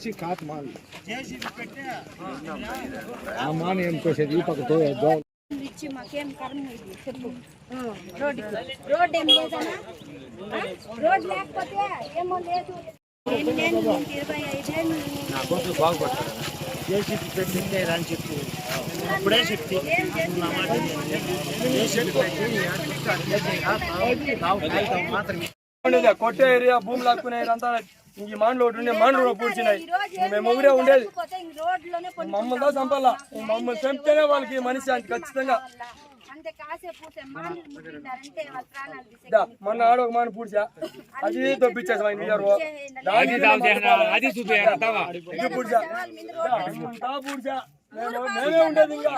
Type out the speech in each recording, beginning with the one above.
మిర్చి కాదు మాను ఆ మాను ఏం కోసేది ఈ పక్కతో మిర్చి మాకేం కర్మ ఇది చెప్పు. రోడ్ ఏం లేదనా? రోడ్ లేకపోతే ఏమో లేదు. 25 ఏళ్ళు నా కోట్లు బాగుపడతారు జేసీబీ పెట్టిందే రాని చెప్పు అప్పుడే చెప్తే కొట్టే ఏరియా భూమి లాక్కునే అంతా ఈ మాండ్లు ఒకటి ఉండే మాండ్లు పూడ్చినాయి. మేము ఊరే ఉండేది మమ్మల్ని చంపాలా. మమ్మల్ని చంపితేనే వాళ్ళకి మనిషి అంటే ఖచ్చితంగా. మొన్న ఆడ ఒక మాను పూడ్చా అది దొప్పించేసా పూడ్చా మేమే ఉండేది. ఇంకా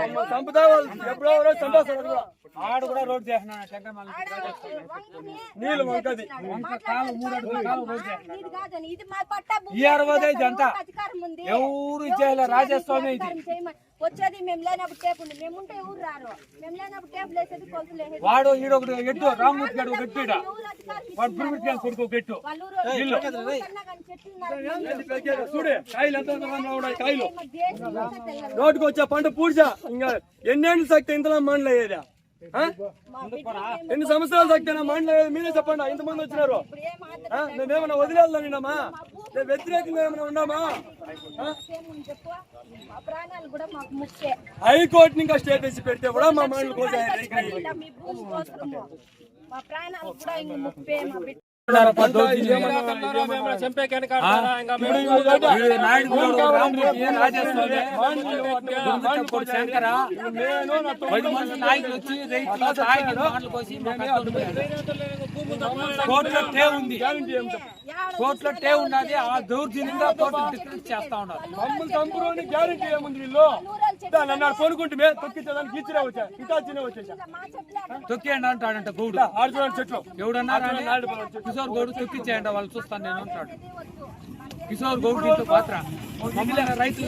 మమ్మల్ని చంపుతా వాళ్ళు ఎప్పుడో చంపేస్తారు కూడా. ఆడు కూడా రోడ్ చేసిన నీళ్ళు వంకది ఎవరు ఇచ్చేయాలి రాజస్వామి ఇది వచ్చేది. మేము లేనప్పుడు టేపు ఉంది, మేము ఉంటే ఎవరు రారు. మేము లేనప్పుడు టేపులు వేసేది కొలుసులు వేసేది. వాడు ఈడొకటి గెట్టు రామ్మూర్తి గడు గట్టు వాడు పురుగుడు కొడుకు గెట్టు చూడే కాయలు ఎంత కాయలు రోడ్డుకు వచ్చా పంట పూడ్చా. ఇంకా ఎన్నేళ్ళు సక్తే ఇంతలో మండలు అయ్యేదా? ఎన్ని సంవత్సరాలు సక్తేనా మండలు అయ్యేది? మీరే చెప్పండి. ఇంతమంది వచ్చినారు. మేమేమన్నా వదిలేదామా? వ్యతిరేకంగా ఏమైనా ఉన్నామా? హైకోర్టుని ఇంకా స్టే తెచ్చి పెడితే కూడా మా మండలు కోసాయి. కోర్టులో టే ఉన్నది. ఆ దౌర్జన్యంగా కోర్టు చేస్తా ఉన్నారు. మమ్మల్ని చంపులోని గ్యారెంటీ ఏముంది? వీళ్ళు నన్ను కొనుక్కుంటే తొక్కించడానికి ఇచ్చినా వచ్చా ఇటాచినే వచ్చేసా తొక్కేయండి అంటాడంట గౌడు. ఆడుకోవడం చెట్లు ఎవడన్నారు కిషోర్ గౌడ్ తొక్కిచ్చేయండి వాళ్ళు చూస్తాను నేను అంటాడు. కిషోర్ గౌడ్ దీంట్లో పాత్ర. మమ్మల్ని రైతులు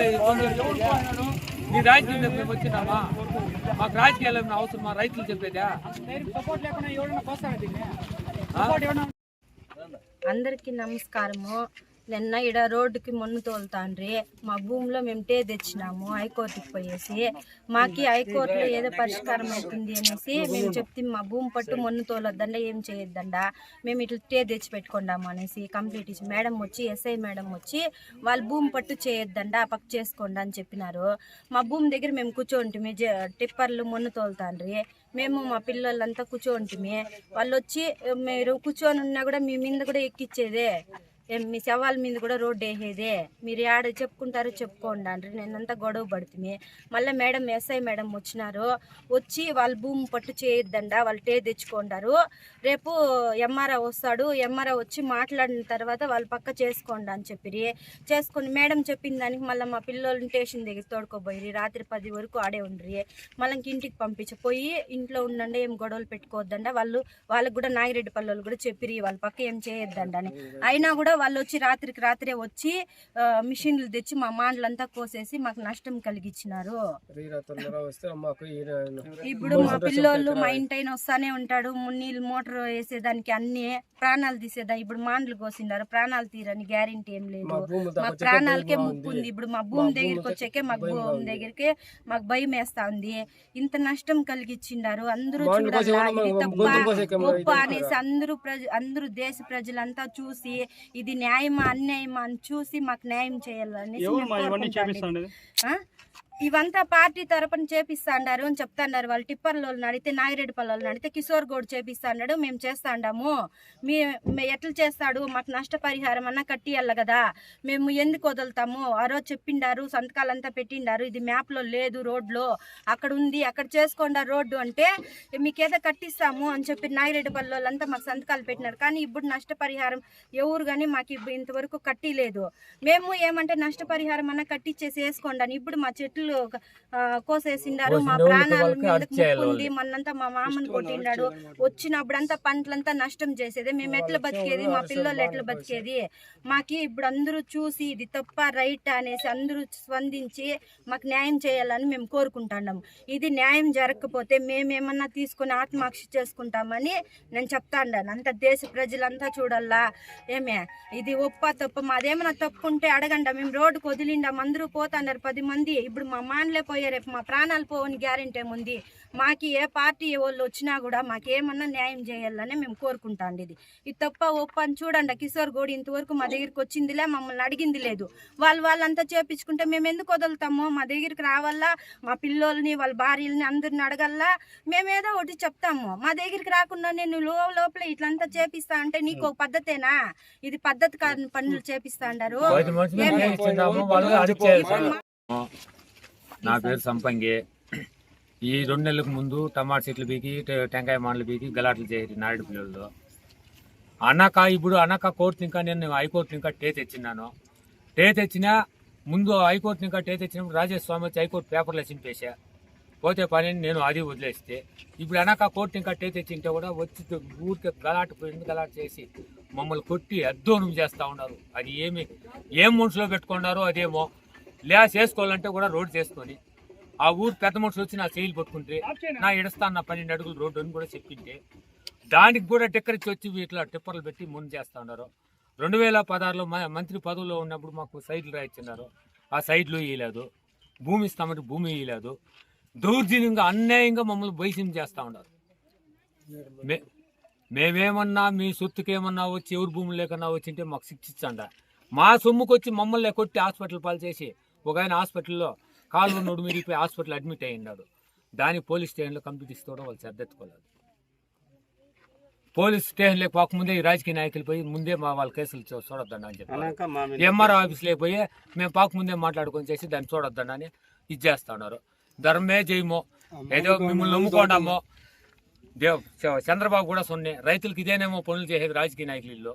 నీ రాజకీయం మేము వచ్చినామా? మాకు రాజకీయాలు ఏమైనా అవసరం? మా రైతులు చెప్పేదా? అందరికీ నమస్కారము. నిన్న ఈడ రోడ్డుకి మొన్ను తోలుతాండ్రి. మా భూమిలో మేము టే తెచ్చినాము హైకోర్టుకి పోయేసి. మాకి హైకోర్టులో ఏదో పరిష్కారం అవుతుంది అనేసి మేము చెప్తే మా భూమి పట్టు మొన్ను తోలొద్దండ, ఏం చేయొద్దండ, మేము ఇట్లా టే తెచ్చి పెట్టుకుంటాము అనేసి కంప్లీట్ ఇచ్చి మేడం వచ్చి ఎస్ఐ మేడం వచ్చి వాళ్ళు భూమి పట్టు చేయొద్దండ పక్క చేసుకోండి అని చెప్పినారు. మా భూమి దగ్గర మేము కూర్చోంటిమి. టిప్పర్లు మొన్ను తోలుతాండ్రి. మేము మా పిల్లలంతా కూర్చోంటిమి. వాళ్ళు వచ్చి మీరు కూర్చొని ఉన్నా కూడా మీ మీద కూడా ఎక్కిచ్చేదే, మీ శవాల మీద కూడా రోడ్డు వేసేదే, మీరు ఆడ చెప్పుకుంటారో చెప్పుకోండి అంటారు. నేనంతా గొడవ పడుతుంది. మళ్ళీ మేడం ఎస్ఐ మేడం వచ్చినారు. వచ్చి వాళ్ళ భూమి పట్టు చేయొద్దండ, వాళ్ళు టే తెచ్చుకుంటారు. రేపు ఎంఆర్ఓ వస్తాడు, ఎంఆర్ఓ వచ్చి మాట్లాడిన తర్వాత వాళ్ళు పక్క చేసుకోండి అని చెప్పి చేసుకొని మేడం చెప్పిన దానికి మళ్ళీ మా పిల్లలు స్టేషన్ దగ్గర తోడుకోబోయి రాత్రి 10 వరకు ఆడే ఉండ్రి. మళ్ళీ ఇంటికి పంపించిపోయి ఇంట్లో ఉండండి, ఏం గొడవలు పెట్టుకోవద్దండ. వాళ్ళకు కూడా నాగిరెడ్డి పల్లెలు కూడా చెప్పిరి వాళ్ళ పక్క ఏం చేయొద్దండ అని. అయినా కూడా వాళ్ళు వచ్చి రాత్రికి రాత్రే వచ్చి మిషన్లు తెచ్చి మా మాండ్లంతా కోసేసి మాకు నష్టం కలిగించినారు. ఇప్పుడు మా పిల్లోళ్ళు మా ఇంటైనా వస్తానే ఉంటాడు. నీళ్ళు మోటార్ వేసేదానికి అన్ని ప్రాణాలు తీసేదాన్ని. ఇప్పుడు మాండ్లు కోసిండారు, ప్రాణాలు తీరని గ్యారెంటీ ఏం లేదు. మా ప్రాణాలకే ముప్పు ఉంది. ఇప్పుడు మా భూమి దగ్గరికి వచ్చాకే మాకు భూమి దగ్గరికి మాకు భయం వేస్తా ఉంది. ఇంత నష్టం కలిగించిండారు. అందరూ చూడాలి ఇది తప్ప గొప్ప అనేసి అందరూ దేశ ప్రజలంతా చూసి ఇది న్యాయమా అన్యాయమా అని చూసి మాకు న్యాయం చేయాలని ఇవంతా పార్టీ తరపున చేపిస్తాండారు అని చెప్తాండారు. వాళ్ళు టిప్పర్లో నడితే నాగిరెడ్డి పల్లెలు నడితే కిషోర్ గౌడ్ చేపిస్తాడు, మేము చేస్తాండాము. ఎట్లా చేస్తాడు? మాకు నష్టపరిహారం అన్నా కట్టియాలి కదా, మేము ఎందుకు వదులుతాము? ఆ రోజు చెప్పిండారు, సంతకాలంతా పెట్టిండారు, ఇది మ్యాప్లో లేదు, రోడ్లో అక్కడ ఉంది, అక్కడ చేసుకోండా రోడ్డు అంటే మీకేదో కట్టిస్తాము అని చెప్పి నాగిరెడ్డి పల్లెలంతా మాకు సంతకాలు పెట్టినారు. కానీ ఇప్పుడు నష్టపరిహారం ఎవరు కానీ మాకు ఇంతవరకు కట్టిలేదు. మేము ఏమంటే నష్టపరిహారం అన్నా కట్టించేసి వేసుకోండి. ఇప్పుడు మా చెట్లు చెట్లు కోసేసిండారు. మా ప్రాణాల మీదకి ముక్కుంది. మొన్నంతా మా మామని కొట్టిండాడు. వచ్చినప్పుడంతా పంటలంతా నష్టం చేసేది. మేము ఎట్లా బతికేది, మా పిల్లలు ఎట్లా బతికేది? మాకి ఇప్పుడు అందరూ చూసి ఇది తప్ప రైట్ అనేసి అందరూ స్పందించి మాకు న్యాయం చేయాలని మేము కోరుకుంటున్నాము. ఇది న్యాయం జరగకపోతే మేమేమన్నా తీసుకుని ఆత్మహత్య చేసుకుంటామని నేను చెప్తాను. అంత దేశ ప్రజలంతా చూడాలా. ఏమే ఇది ఒప్ప తప్ప మాదేమైనా తప్పు ఉంటే అడగండి. మేము రోడ్డుకు వదిలిండాం, అందరూ పోతున్నారు 10 మంది. ఇప్పుడు మా మానలే పోయే, రేపు మా ప్రాణాలు పోవని గ్యారెంటీ ఏముంది? మాకు ఏ పార్టీ వాళ్ళు వచ్చినా కూడా మాకేమన్నా న్యాయం చేయాలని మేము కోరుకుంటాం. ఇది తప్ప ఒప్ప అని చూడండి. కిషోర్ గౌడ్ ఇంతవరకు మా దగ్గరికి వచ్చిందిలే, మమ్మల్ని అడిగింది లేదు. వాళ్ళంతా చేపించుకుంటే మేము ఎందుకు వదులుతాము? మా దగ్గరికి రావాలా, మా పిల్లోల్ని వాళ్ళ భార్యలని అందరిని అడగల్లా. మేమేదో ఒకటి చెప్తాము. మా దగ్గరికి రాకుండా నేను లోపల ఇట్లంతా చేపిస్తా అంటే నీకు ఒక పద్ధతేనా? ఇది పద్ధతి కాని పనులు చేపిస్తా అంటారు. నా పేరు సంపంగి. ఈ 2 నెలలకు ముందు టమాటా చెట్లు పీకి టెంకాయ మాటలు పీకి గలాట్లు చేసి నాయుడు పిల్లలు ఇప్పుడు కోర్టు ఇంకా నేను హైకోర్టు ఇంకా టే తెచ్చినాను. టే తెచ్చినా ముందు హైకోర్టు ఇంకా టే తెచ్చినప్పుడు రాజేష్ స్వామి వచ్చి హైకోర్టు పేపర్లో చింపేసా. పోతే పని నేను అది వదిలేస్తే ఇప్పుడు కోర్టు ఇంకా టే తెచ్చింటే కూడా వచ్చి ఊరికి గలాట్ చేసి మమ్మల్ని కొట్టి అద్దోనం చేస్తూ ఉన్నారు. అది ఏం మనసులో పెట్టుకున్నారో అదేమో. లేస్ వేసుకోవాలంటే కూడా రోడ్డు చేసుకొని ఆ ఊరు పెద్ద మనుషులు వచ్చి నా చేయిలు పట్టుకుంటే నా ఇడస్తాను నా 12 అడుగులు రోడ్డు అని కూడా చెప్పింటే దానికి కూడా టిక్కరించి వచ్చి ఇట్లా టిప్పర్లు పెట్టి ముందు చేస్తూ ఉన్నారు. 2016లో మంత్రి పదవిలో ఉన్నప్పుడు మాకు సైట్లు రాయించినారు. ఆ సైట్లు ఇవ్వలేదు. భూమి ఇస్తామంటే భూమి ఇవ్వలేదు. దౌర్జన్యంగా అన్యాయంగా మమ్మల్ని బైసిం చేస్తూ ఉన్నారు. మేమేమన్నా మీ సొత్తుకేమన్నా వచ్చి ఎవరి భూములు లేకన్నా వచ్చింటే మాకు శిక్షించండి. మా సొమ్ముకు వచ్చి మమ్మల్ని కొట్టి హాస్పిటల్ పాలు చేసి ఒక ఆయన హాస్పిటల్లో కాలు నొడు మిరిగిపోయి హాస్పిటల్ అడ్మిట్ అయ్యి ఉన్నాడు. దానికి పోలీస్ స్టేషన్లో కంప్లీట్ ఇస్తూ వాళ్ళు సర్దెత్తుకోలేదు. పోలీస్ స్టేషన్లోకి పోకముందే ఈ రాజకీయ నాయకులు పోయి ముందే వాళ్ళ కేసులు చూడొద్దండి అని చెప్పి ఎంఆర్ఓ ఆఫీస్లోకి పోయి మేము పోకముందే మాట్లాడుకొని చేసి దాన్ని చూడొద్దండి అని ఇది చేస్తూ ఉన్నారు. ధర్మే జయమో ఏదో మిమ్మల్ని నమ్ముకోండామో. చంద్రబాబు కూడా సొన్నే రైతులకు ఇదేనేమో పనులు చేసేది రాజకీయ నాయకులు.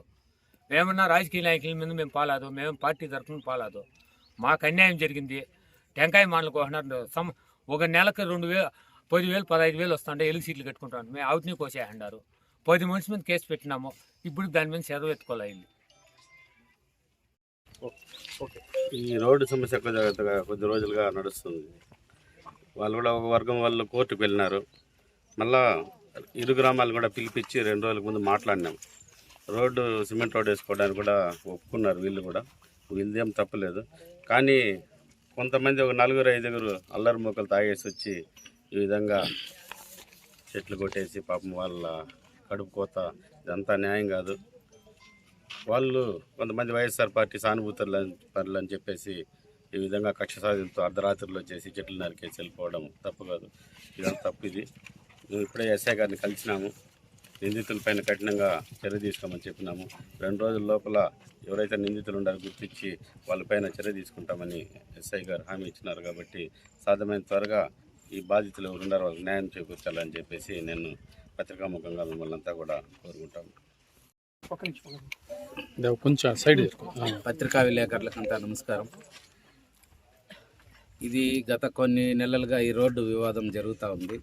మేమన్నా రాజకీయ నాయకుల మీద మేము పాలాదు, మేము పార్టీ తరఫున పాలాదు. మాకు అన్యాయం జరిగింది. టెంకాయ మాటలు కోసినారు. ఒక నెలకు 2,000, 10,000, 15,000 వస్తుంటే ఎలుగు సీట్లు కట్టుకుంటాను. మేము అవుట్ని కోసేయండారు. 10 మనిషి మీద కేసు పెట్టినాము. ఇప్పుడు దాని మీద చదువు ఎత్తుకోలేదు. ఈ రోడ్డు సమస్య కొద్ది రోజులుగా నడుస్తుంది. వాళ్ళు కూడా ఒక వర్గం వాళ్ళు కోర్టుకు వెళ్ళినారు. మళ్ళా ఇరు గ్రామాలు కూడా పిలిపించి 2 రోజుల ముందు మాట్లాడినాం. రోడ్డు సిమెంట్ రోడ్డు వేసుకోవడానికి కూడా ఒప్పుకున్నారు. వీళ్ళు కూడా వీళ్ళదేం తప్పలేదు. కానీ కొంతమంది ఒక 4-5 అల్లరి మూకలు తాగేసి వచ్చి ఈ విధంగా చెట్లు కొట్టేసి పాపం వాళ్ళ కడుపు కోత, ఇదంతా న్యాయం కాదు. వాళ్ళు కొంతమంది వైఎస్ఆర్ పార్టీ సానుభూతులు అని చెప్పేసి ఈ విధంగా కక్ష సాధింపుతో అర్ధరాత్రిలో చేసి చెట్లు నరికేసి వెళ్ళిపోవడం తప్పు కాదు. ఇదంతా తప్పు. ఇది మేము ఇప్పుడే ఎస్ఐ గారిని కలిసినాము. నిందితులపైన కఠినంగా చర్య తీసుకోమని చెప్పినాము. 2 రోజుల లోపల ఎవరైతే నిందితులు ఉండారో గుర్తించి వాళ్ళపైన చర్య తీసుకుంటామని ఎస్ఐ గారు హామీ ఇచ్చినారు. కాబట్టి సాధ్యమైన త్వరగా ఈ బాధితులు ఎవరు ఉన్నారో వాళ్ళకి న్యాయం చేకూర్చాలని చెప్పేసి నేను పత్రికాముఖంగా మిమ్మల్ని అంతా కూడా కోరుకుంటాము. పత్రికా విలేకరులకంతా నమస్కారం. ఇది గత కొన్ని నెలలుగా ఈ రోడ్డు వివాదం జరుగుతూ ఉంది.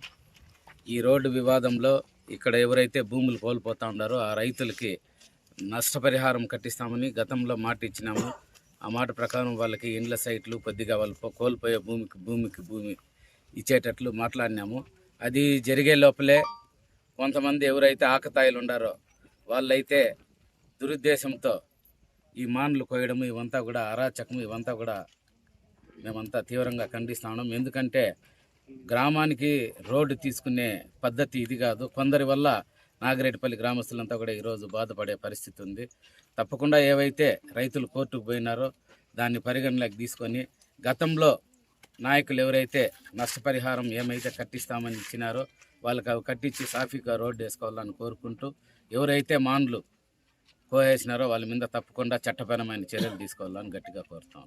ఈ రోడ్డు వివాదంలో ఇక్కడ ఎవరైతే భూములు కోల్పోతూ ఉన్నారో ఆ రైతులకి నష్టపరిహారం కట్టిస్తామని గతంలో మాట ఇచ్చినాము. ఆ మాట ప్రకారం వాళ్ళకి ఇండ్ల సైట్లు కొద్దిగా వాళ్ళు కోల్పోయే భూమి ఇచ్చేటట్లు మాట్లాడినాము. అది జరిగే లోపలే కొంతమంది ఎవరైతే ఆకతాయిలు ఉండారో వాళ్ళైతే దురుద్దేశంతో ఈ మాన్లు కోయడం ఇవంతా కూడా అరాచకం, ఇవంతా కూడా మేమంతా తీవ్రంగా ఖండిస్తా ఉన్నాం. ఎందుకంటే గ్రామానికి రోడ్డు తీసుకునే పద్ధతి ఇది కాదు. కొందరి వల్ల నాగిరెడ్డిపల్లి గ్రామస్తులంతా కూడా ఈరోజు బాధపడే పరిస్థితి ఉంది. తప్పకుండా ఏవైతే రైతులు కోర్టుకు పోయినారో దాన్ని పరిగణలోకి తీసుకొని గతంలో నాయకులు ఎవరైతే నష్టపరిహారం ఏమైతే కట్టిస్తామని ఇచ్చినారో వాళ్ళకి అవి కట్టించి సాఫీగా రోడ్డు వేసుకోవాలని కోరుకుంటూ, ఎవరైతే మాన్లు కోసేసినారో వాళ్ళ మీద తప్పకుండా చట్టపరమైన చర్యలు తీసుకోవాలని గట్టిగా కోరుతాం.